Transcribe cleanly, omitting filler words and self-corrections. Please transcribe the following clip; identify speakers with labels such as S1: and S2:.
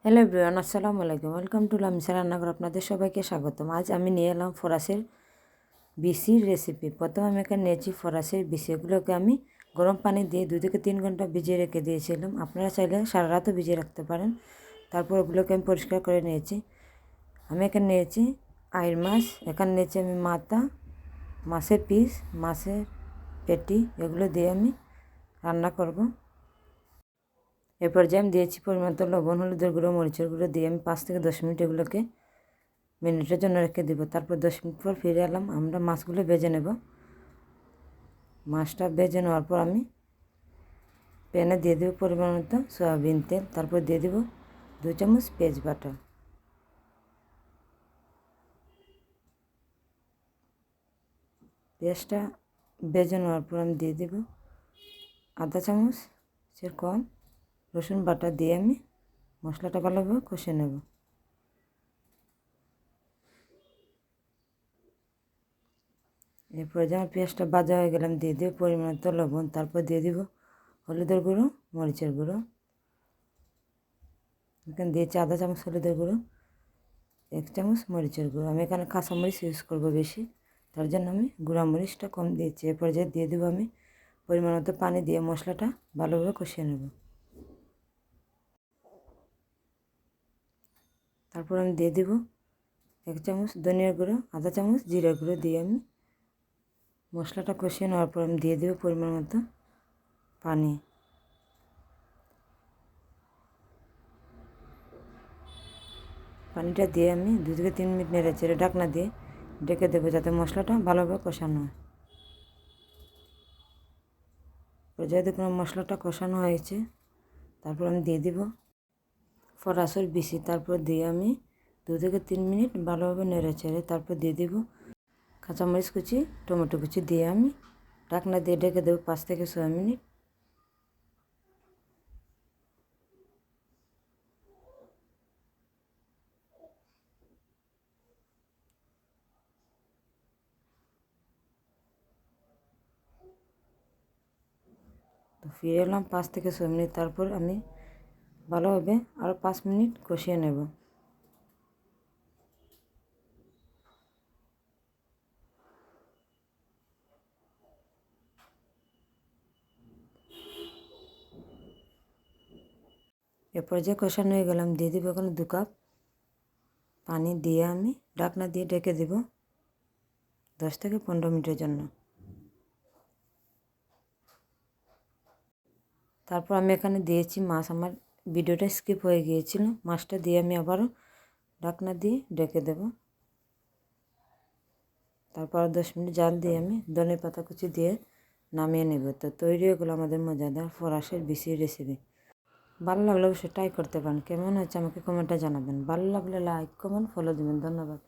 S1: Hello everyone, আসসালামু আলাইকুম। Welcome to Lamisa রান্নাঘর। আপনাদের সবাইকে স্বাগতম। আজ আমি নিয়ে এলাম ফরাসের বিসির রেসিপি। প্রথমে আমি এখানে নিয়েছি ফরাসের বিসি। এগুলোকে আমি গরম পানি দিয়ে 2 থেকে 3 ঘন্টা ভিজিয়ে রেখে দিয়েছিলাম। আপনারা চাইলে সারা রাতও ভিজিয়ে রাখতে পারেন। তারপর ওগুলোকে আমি পরিষ্কার করে নিয়েছি। আমি এখানে নিয়েছি আইড় মাছ, এখানে নিয়েছি আমি মাথা, মাছের পিস, মাছের পেটি, এগুলো দিয়ে আমি রান্না করব। এরপর যে আমি দিয়েছি পরিমাণ মতো লবণ, হলুদের গুঁড়ো, মরিচের গুঁড়ো দিয়ে আমি 5 থেকে 10 মিনিট এগুলোকে মিনিটের জন্য রেখে দিব। তারপর 10 মিনিট পর ফিরে এলাম। আমরা মাছগুলো ভেজে নেব। মাছটা ভেজে নেওয়ার পর আমি প্যানে দিয়ে দেবো পরিমাণ মতো সয়াবিন তেল। তারপর দিয়ে দেবো 2 চামচ পেঁয়াজ বাটা। পেঁয়াজটা ভেজে নেওয়ার পর আমি দিয়ে দেবো আধা চামচের কম রসুন বাটা দিয়ে আমি মশলাটা ভালোভাবে কষে নেব। এরপরে যখন পেঁয়াজটা ভাজা হয়ে গেলাম দিয়ে দেবো পরিমাণ মতো লবণ। তারপর দিয়ে দিব হলুদের গুঁড়ো, মরিচের গুঁড়ো। এখানে দিয়েছি আধা চামচ হলুদের গুঁড়ো, 1 চামচ মরিচের গুঁড়ো। আমি এখানে কাঁচামরিচ ইউজ করবো বেশি, তার জন্য আমি গুঁড়া মরিচটা কম দিয়েছি। এরপর যে দিয়ে দেবো আমি পরিমাণ মতো পানি দিয়ে মশলাটা ভালোভাবে কষিয়ে নেব। তারপর আমি দিয়ে দেবো 1 চামচ ধনিয়ার গুঁড়ো, আধা চামচ জিরা গুঁড়ো দিয়ে আমি মশলাটা কষিয়ে নেওয়ার পর আমি দিয়ে দেবো পরিমাণ মতো পানি। পানিটা দিয়ে আমি 2 থেকে 3 মিনিট নেড়ে চেড়ে ঢাকনা দিয়ে ঢেকে দেবো যাতে মশলাটা ভালোভাবে কষানো হয়। পর্যায়ে দেখুন মশলাটা কষানো হয়েছে। তারপর আমি দিয়ে দিব ফরাসের বিসি। তারপর দিয়ে আমি 2 থেকে 3 মিনিট ভালোভাবে নেড়ে চেড়ে তারপর দিয়ে দিব কাঁচামরিচ কুচি, টমেটো কুচি দিয়ে আমি ঢাকনা দিয়ে ঢেকে দেবো 5 থেকে 6 মিনিট। তো ফিরে এলাম 5 থেকে 6 মিনিট। তারপর আমি ভালোভাবে আরও 5 মিনিট কষিয়ে নেব। এরপর যে কষানো হয়ে গেলাম দিয়ে দেবো এখানে 2 কাপ পানি দিয়ে আমি ঢাকনা দিয়ে ঢেকে দেব 10 থেকে 15 মিনিটের জন্য। তারপর আমি এখানে দিয়েছি মাছ। আমার ভিডিওটা স্কিপ হয়ে গিয়েছিল। মাছটা দিয়ে আমি আবারও ঢাকনা দিয়ে ঢেকে দেব। তারপর 10 মিনিট জাল দিয়ে আমি ধনে পাতা কুচি দিয়ে নামিয়ে নেব। তো তৈরি হয়ে গেলো আমাদের মজাদার ফরাসের বিসি রেসিপি। ভালো লাগলে অবশ্যই ট্রাই করতে পারেন। কেমন হচ্ছে আমাকে কমেন্টে জানাবেন। ভালো লাগলে লাইক, কমেন্ট, ফলো দেবেন। ধন্যবাদ।